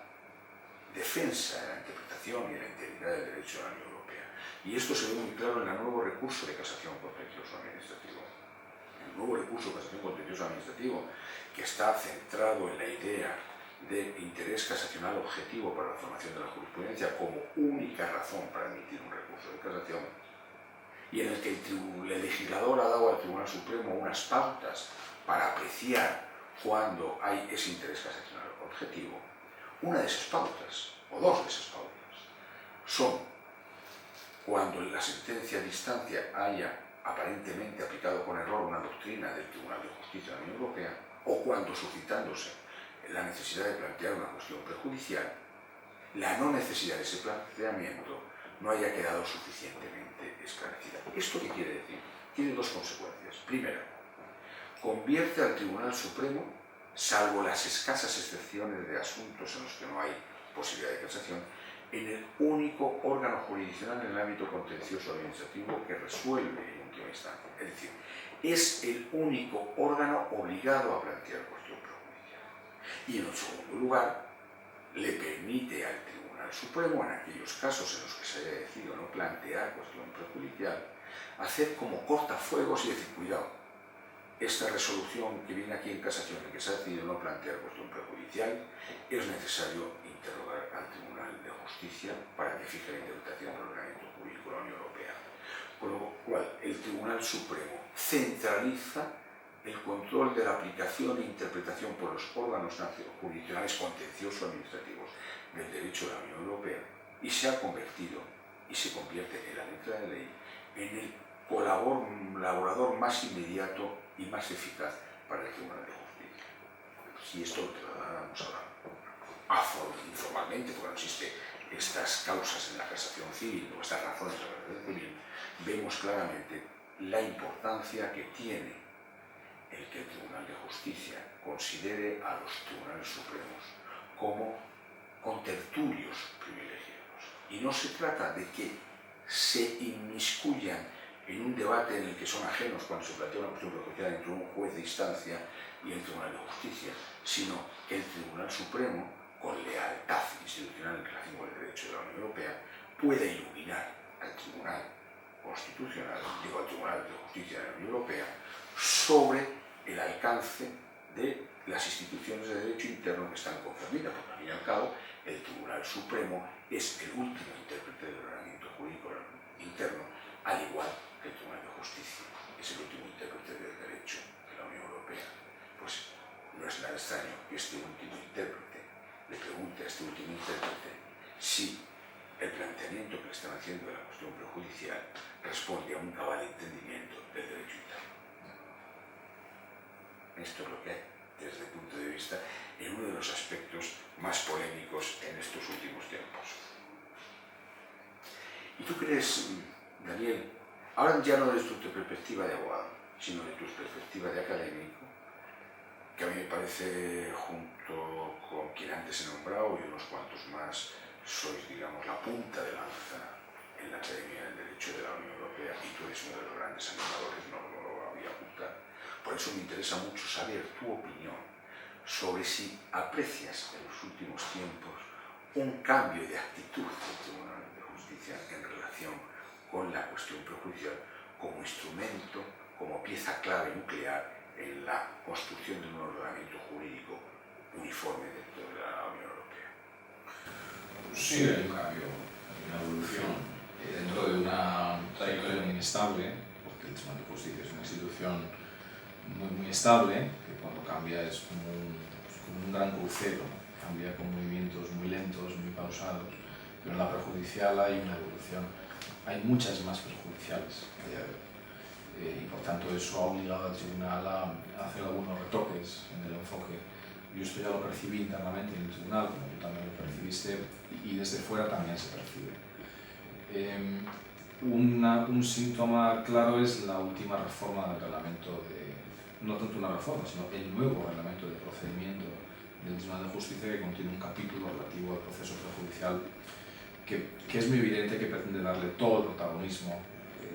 defensa de la interpretación y de la integridad del derecho de la Unión Europea. Y esto se ve muy claro en el nuevo recurso de casación contencioso administrativo. El nuevo recurso de casación contencioso administrativo, que está centrado en la idea de interés casacional objetivo para la formación de la jurisprudencia como única razón para emitir un recurso de casación, y en el que el legislador ha dado al Tribunal Supremo unas pautas para apreciar cuándo hay ese interés casacional objetivo. Una de esas pautas, o dos de esas pautas, son cuando en la sentencia a distancia haya aparentemente aplicado con error una doctrina del Tribunal de Justicia de la Unión Europea, o cuando, suscitándose la necesidad de plantear una cuestión prejudicial, la no necesidad de ese planteamiento no haya quedado suficientemente esclarecida. ¿Esto qué quiere decir? Tiene dos consecuencias. Primera, convierte al Tribunal Supremo, salvo las escasas excepciones de asuntos en los que no hay posibilidad de casación, en el único órgano jurisdiccional en el ámbito contencioso administrativo que resuelve en última instancia. Es decir, es el único órgano obligado a plantear cuestión prejudicial. Y en segundo lugar, le permite al Tribunal Supremo, en aquellos casos en los que se haya decidido no plantear cuestión prejudicial, hacer como cortafuegos y decir, cuidado, esta resolución que viene aquí en casación y que se ha decidido no plantear cuestión prejudicial, es necesario interrogar al Tribunal de Justicia para que fije la interpretación del ordenamiento jurídico de la Unión Europea. Con lo cual, el Tribunal Supremo centraliza el control de la aplicación e interpretación por los órganos jurisdiccionales contenciosos administrativos del derecho de la Unión Europea y se ha convertido y se convierte en la letra de ley en el colaborador más inmediato y más eficaz para el Tribunal de Justicia. Si esto lo trasladamos informalmente, porque no existen estas causas en la casación civil o estas razones en la casación civil, vemos claramente la importancia que tiene el que el Tribunal de Justicia considere a los tribunales supremos como contertulios privilegiados. Y no se trata de que se inmiscuyan en un debate en el que son ajenos cuando se plantea una cuestión prejudicial entre un juez de instancia y el Tribunal de Justicia, sino que el Tribunal Supremo, con lealtad institucional en relación con el derecho de la Unión Europea, pueda iluminar al Tribunal Constitucional, al Tribunal de Justicia de la Unión Europea, sobre el alcance de las instituciones de derecho interno que están concernidas, porque al fin y al cabo el Tribunal Supremo es el último intérprete del ordenamiento jurídico interno, al igual que el Tribunal de Justicia es el último intérprete del derecho de la Unión Europea. Pues no es nada extraño que este último intérprete le pregunte a este último intérprete si el planteamiento que le están haciendo de la cuestión prejudicial responde a un cabal entendimiento del derecho interno. Esto es lo que hay, desde el punto de vista, en uno de los aspectos más polémicos en estos últimos tiempos. ¿Y tú crees, Daniel, ahora ya no desde tu perspectiva de abogado, sino de tu perspectiva de académico, que a mí me parece, junto con quien antes he nombrado y unos cuantos más, sois, digamos, la punta de lanza en la Academia del Derecho de la Unión Europea, y tú eres uno de los grandes animadores, no lo voy a ocultar? Por eso me interesa mucho saber tu opinión sobre si aprecias en los últimos tiempos un cambio de actitud del Tribunal de Justicia en relación con la cuestión prejudicial como instrumento, como pieza clave nuclear en la construcción de un ordenamiento jurídico uniforme dentro de la Unión Europea. Sí, hay un cambio, hay una evolución dentro de una trayectoria muy inestable, porque el Tribunal de Justicia es una institución muy estable, que cuando cambia es como un gran crucero, cambia con movimientos muy lentos, muy pausados, pero en la prejudicial hay una evolución hay muchas más perjudiciales a día de hoy. Y por tanto eso ha obligado al tribunal a hacer algunos retoques en el enfoque. Yo esto ya lo percibí internamente en el tribunal, como tú también lo percibiste, y desde fuera también se percibe. Un síntoma claro es la última reforma del reglamento, no tanto una reforma, sino el nuevo reglamento de procedimiento del Tribunal de Justicia, que contiene un capítulo relativo al proceso prejudicial que es muy evidente que pretende darle todo el protagonismo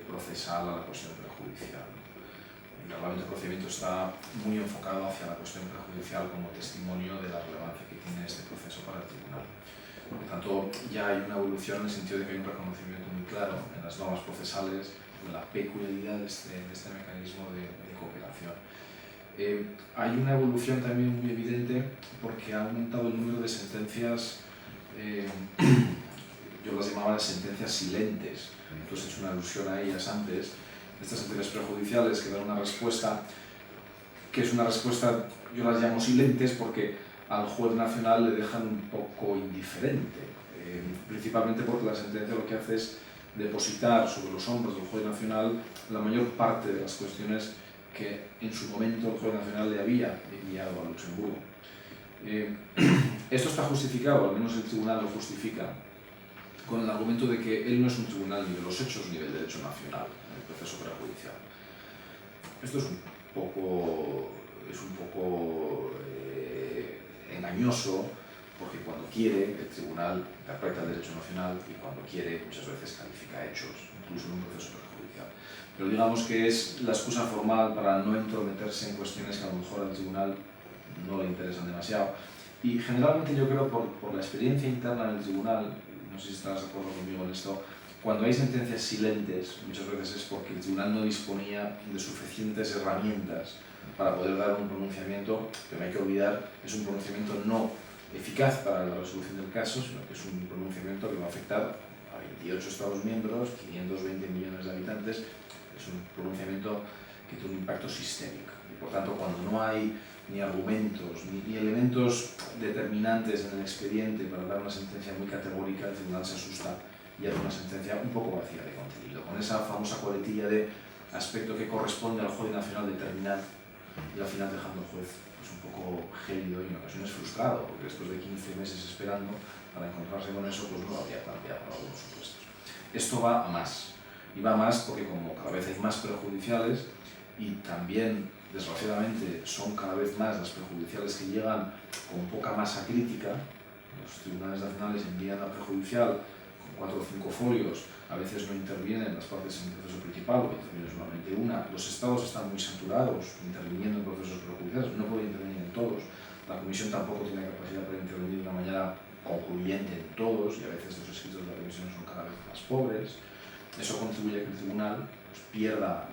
procesal a la cuestión prejudicial. El reglamento de procedimiento está muy enfocado hacia la cuestión prejudicial como testimonio de la relevancia que tiene este proceso para el tribunal. Por tanto, ya hay una evolución en el sentido de que hay un reconocimiento muy claro en las normas procesales de la peculiaridad de este mecanismo de cooperación. Hay una evolución también muy evidente porque ha aumentado el número de sentencias, yo las llamaba las sentencias silentes, entonces he hecho una alusión a ellas antes, estas sentencias prejudiciales que dan una respuesta, que es una respuesta, yo las llamo silentes porque al juez nacional le dejan un poco indiferente, principalmente porque la sentencia lo que hace es depositar sobre los hombros del juez nacional la mayor parte de las cuestiones que en su momento el juez nacional le había enviado a Luxemburgo. Esto está justificado, al menos el tribunal lo justifica, con el argumento de que él no es un tribunal ni de los hechos ni del derecho nacional en el proceso prejudicial. Esto es un poco engañoso, porque cuando quiere el tribunal interpreta el derecho nacional y cuando quiere muchas veces califica hechos, incluso en un proceso prejudicial. Pero digamos que es la excusa formal para no entrometerse en cuestiones que a lo mejor al tribunal no le interesan demasiado. Y generalmente yo creo, por la experiencia interna del tribunal, no sé si estarás de acuerdo conmigo en esto, cuando hay sentencias silentes, muchas veces es porque el tribunal no disponía de suficientes herramientas para poder dar un pronunciamiento que no hay que olvidar, es un pronunciamiento no eficaz para la resolución del caso, sino que es un pronunciamiento que va a afectar a 28 Estados miembros, 520 millones de habitantes, es un pronunciamiento que tiene un impacto sistémico. Y por tanto, cuando no hay ni argumentos, ni elementos determinantes en el expediente para dar una sentencia muy categórica, el tribunal se asusta y hace una sentencia un poco vacía de contenido, con esa famosa coletilla de aspecto que corresponde al juez nacional determinar y al final dejando al juez pues, un poco gélido y en ocasiones frustrado, porque después de 15 meses esperando para encontrarse con eso, pues no lo había planteado por algunos supuestos. Esto va a más, y va a más porque como cada vez hay más prejudiciales y también desgraciadamente son cada vez más las prejudiciales que llegan con poca masa crítica, los tribunales nacionales envían la prejudicial con 4 o 5 folios, a veces no intervienen las partes en el proceso principal, o interviene solamente una. Los estados están muy saturados interviniendo en procesos prejudiciales, no pueden intervenir en todos. La comisión tampoco tiene capacidad para intervenir de una manera concluyente en todos y a veces los escritos de la comisión son cada vez más pobres. Eso contribuye a que el tribunal pues, pierda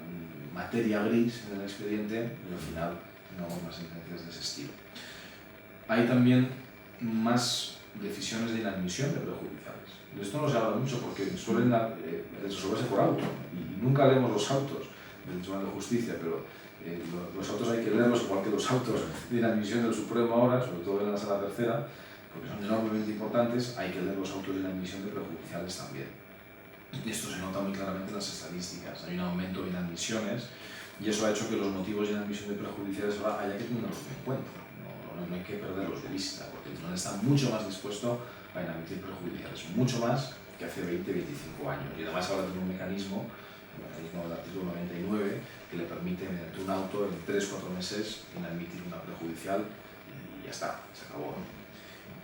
materia gris en el expediente y al final tengamos más sentencias de ese estilo. Hay también más decisiones de inadmisión de prejudiciales. De esto no se habla mucho porque suelen resolverse por auto y nunca leemos los autos del Tribunal de Justicia, pero los autos hay que leerlos igual que los autos de inadmisión del Supremo ahora, sobre todo en la Sala Tercera, porque son enormemente importantes, hay que leer los autos de inadmisión de prejudiciales también. Y esto se nota muy claramente en las estadísticas. Hay un aumento de inadmisiones y eso ha hecho que los motivos de inadmisión de prejudiciales ahora haya que tenerlos en cuenta. No hay que perderlos de vista, porque el tribunal está mucho más dispuesto a inadmitir prejudiciales, mucho más que hace 20-25 años. Y además ahora tiene un mecanismo, el mecanismo del artículo 99, que le permite, mediante un auto, en 3-4 meses, inadmitir una prejudicial y ya está, se acabó.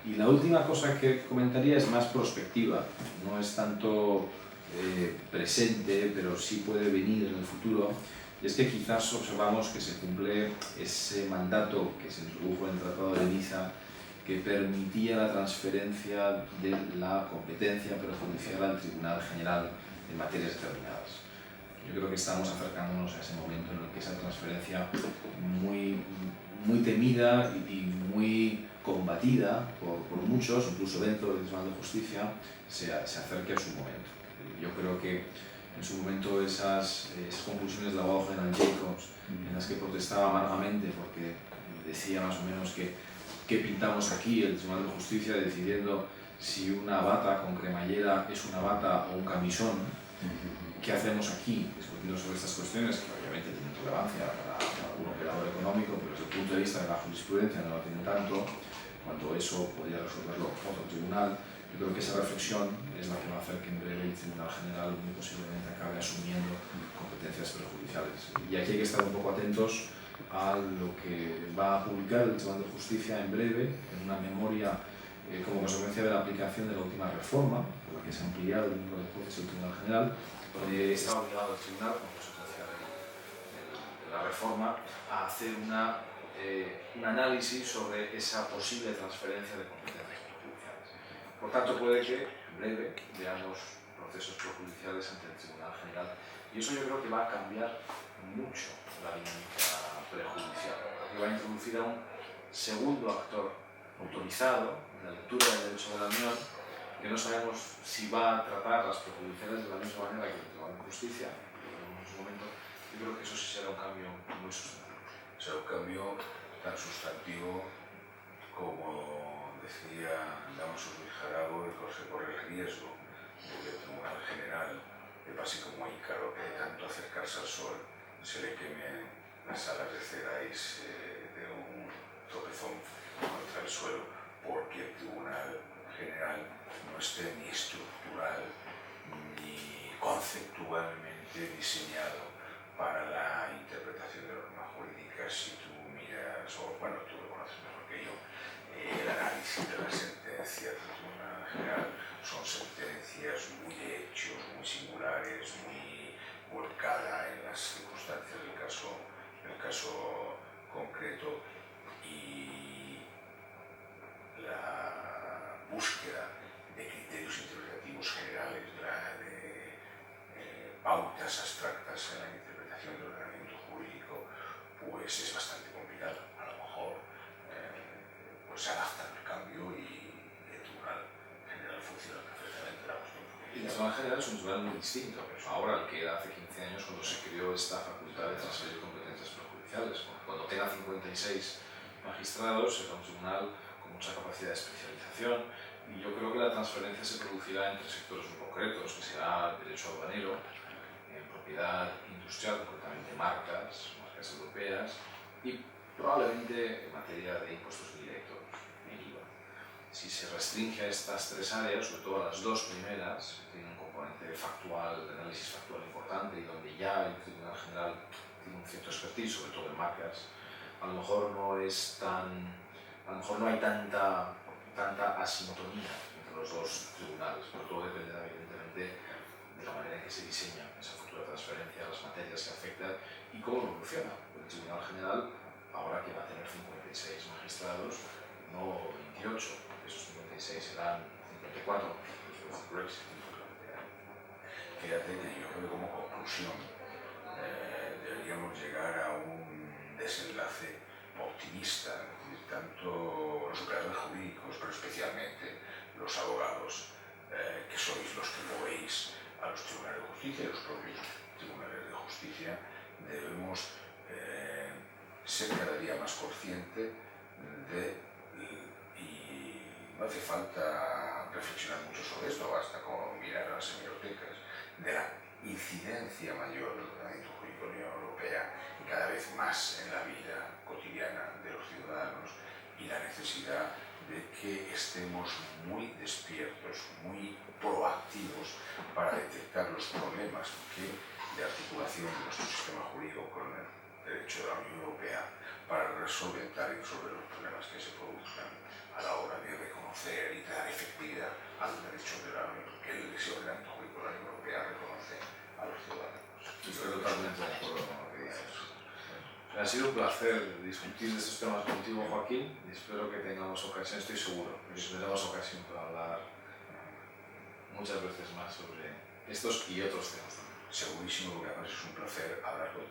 Y la última cosa que comentaría es más prospectiva, no es tanto presente, pero sí puede venir en el futuro. Y es que quizás observamos que se cumple ese mandato que se introdujo en el Tratado de Niza, que permitía la transferencia de la competencia prejudicial al Tribunal General en materias determinadas. Yo creo que estamos acercándonos a ese momento en el que esa transferencia muy temida y muy combatida por muchos, incluso dentro del Tribunal de Justicia, se acerque a su momento. Yo creo que en su momento esas conclusiones del abogado general Jacobs, en las que protestaba amargamente porque decía más o menos que pintamos aquí el Tribunal de Justicia decidiendo si una bata con cremallera es una bata o un camisón, ¿Qué hacemos aquí discutiendo sobre estas cuestiones que obviamente tienen relevancia para algún operador económico, pero desde el punto de vista de la jurisprudencia no lo tiene tanto, cuando eso podría resolverlo otro tribunal? Yo creo que esa reflexión es la que va a hacer que en breve el Tribunal General muy posiblemente acabe asumiendo competencias prejudiciales. Y aquí hay que estar un poco atentos a lo que va a publicar el Tribunal de Justicia en breve, en una memoria como consecuencia de la aplicación de la última reforma, por la que se ha ampliado el número de jueces del Tribunal General, donde está obligado el Tribunal, como consecuencia de la reforma, a hacer un análisis sobre esa posible transferencia de competencias prejudiciales. Por tanto, puede que en breve veamos procesos prejudiciales ante el Tribunal General, y eso yo creo que va a cambiar mucho la dinámica prejudicial, porque va a introducir a un segundo actor autorizado en la lectura del derecho de la Unión, que no sabemos si va a tratar las prejudiciales de la misma manera que el Tribunal de Justicia, pero en su momento yo creo que eso sí será un cambio muy sustantivo. Será un cambio tan sustantivo como decía Damaso Ruiz Jarabo, que se corre el riesgo de que el Tribunal General le pase como a Ícaro, que de tanto acercarse al sol se le quemen las alas de Cedais de un tropezón contra el suelo, porque el Tribunal General no esté ni estructural ni conceptualmente diseñado para la interpretación de normas jurídicas. Si tú miras, o bueno, tú lo conoces mejor que yo, el análisis de las sentencias del Tribunal General son sentencias muy de hechos, muy singulares, muy volcada en las circunstancias del caso concreto, y la búsqueda de criterios interpretativos generales, de pautas abstractas en la interpretación del ordenamiento jurídico, pues es bastante complicado. A lo mejor pues se adapta al cambio y el Tribunal General funciona perfectamente. El Tribunal General es un tribunal muy distinto ahora al que era hace 15 años cuando se creó esta facultad de transferir competencias prejudiciales. Cuando tenga 56 magistrados será un tribunal con mucha capacidad de especialización, y yo creo que la transferencia se producirá entre sectores muy concretos, que será el derecho aduanero, propiedad industrial, concretamente marcas europeas, y probablemente en materia de impuestos directos, el IVA. Si se restringe a estas tres áreas, sobre todo a las dos primeras, tiene un componente factual, de análisis factual importante, y donde ya el Tribunal General tiene un cierto expertise, sobre todo en marcas, a lo mejor no hay tanta asimetría entre los dos tribunales, pero todo dependerá evidentemente de la manera en que se diseña esa futura transferencia, las materias que afectan y cómo evoluciona el Tribunal General, ahora que va a tener 56 magistrados, no 28, porque esos 56 serán 54 después del Brexit. Fíjate que yo creo que como conclusión deberíamos llegar a un desenlace optimista, tanto los operadores jurídicos, pero especialmente los abogados, que sois los que movéis a los tribunales de justicia y los propios tribunales de justicia, debemos ser cada día más conscientes y no hace falta reflexionar mucho sobre esto, basta con mirar a las hemerotecas, de la incidencia mayor del ordenamiento jurídico de la Unión Europea y cada vez más en la vida cotidiana de los ciudadanos, y la necesidad de que estemos muy despiertos, muy proactivos para detectar los problemas de articulación de nuestro sistema jurídico con el derecho de la Unión Europea, para resolventar y resolver los problemas que se produzcan a la hora de reconocer y dar efectividad al derecho de la Unión, que el ordenamiento jurídico de la Unión Europea reconoce a los ciudadanos. Estoy totalmente de acuerdo con lo que dices. Ha sido un placer discutir de estos temas contigo, Joaquín, y espero que tengamos ocasión, estoy seguro, que tendremos ocasión para hablar muchas veces más sobre estos y otros temas también. Segurísimo, porque además es un placer hablar contigo.